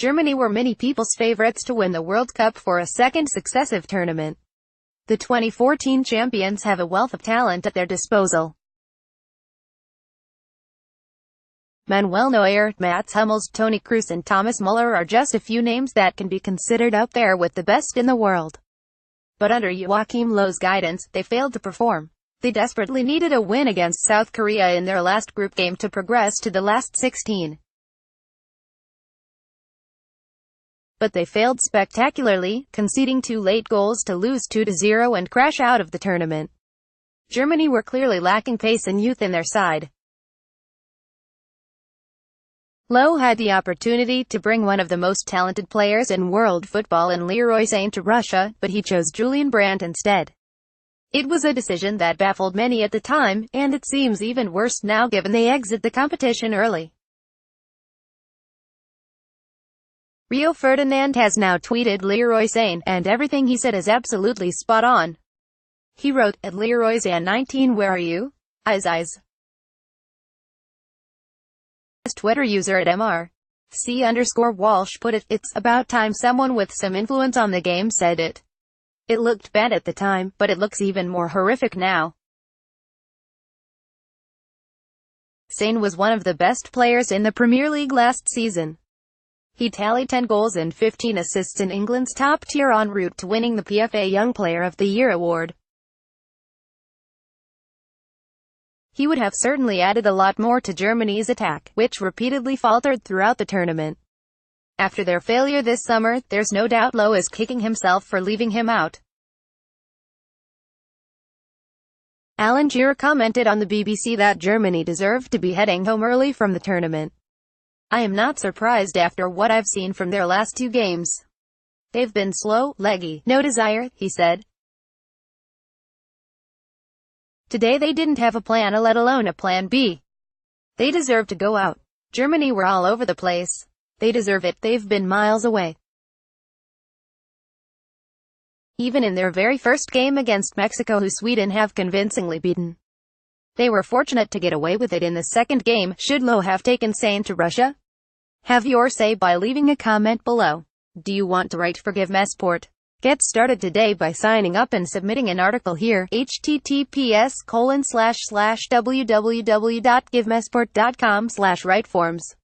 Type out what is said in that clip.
Germany were many people's favorites to win the World Cup for a second successive tournament. The 2014 champions have a wealth of talent at their disposal. Manuel Neuer, Mats Hummels, Toni Kroos and Thomas Müller are just a few names that can be considered up there with the best in the world. But under Joachim Löw's guidance, they failed to perform. They desperately needed a win against South Korea in their last group game to progress to the last 16. But they failed spectacularly, conceding 2 late goals to lose 2-0 and crash out of the tournament. Germany were clearly lacking pace and youth in their side. Löw had the opportunity to bring one of the most talented players in world football in Leroy Sane to Russia, but he chose Julian Brandt instead. It was a decision that baffled many at the time, and it seems even worse now given they exit the competition early. Rio Ferdinand has now tweeted Leroy Sane, and everything he said is absolutely spot on. He wrote, "At Leroy Sane 19 where are you? Eyes. His Twitter user at @MRC_Walsh put it, "It's about time someone with some influence on the game said it. It looked bad at the time, but it looks even more horrific now." Sane was one of the best players in the Premier League last season. He tallied 10 goals and 15 assists in England's top tier en route to winning the PFA Young Player of the Year award. He would have certainly added a lot more to Germany's attack, which repeatedly faltered throughout the tournament. After their failure this summer, there's no doubt Löw is kicking himself for leaving him out. Alan Shearer commented on the BBC that Germany deserved to be heading home early from the tournament. "I am not surprised after what I've seen from their last 2 games. They've been slow, leggy, no desire," he said. "Today they didn't have a plan A let alone a plan B. They deserve to go out. Germany were all over the place. They deserve it. They've been miles away. Even in their very first game against Mexico, who Sweden have convincingly beaten. They were fortunate to get away with it in the second game. Should Löw have taken Sane to Russia? Have your say by leaving a comment below. Do you want to write for Give Mesport? Get started today by signing up and submitting an article here. https://www.givemesport.com/writeforms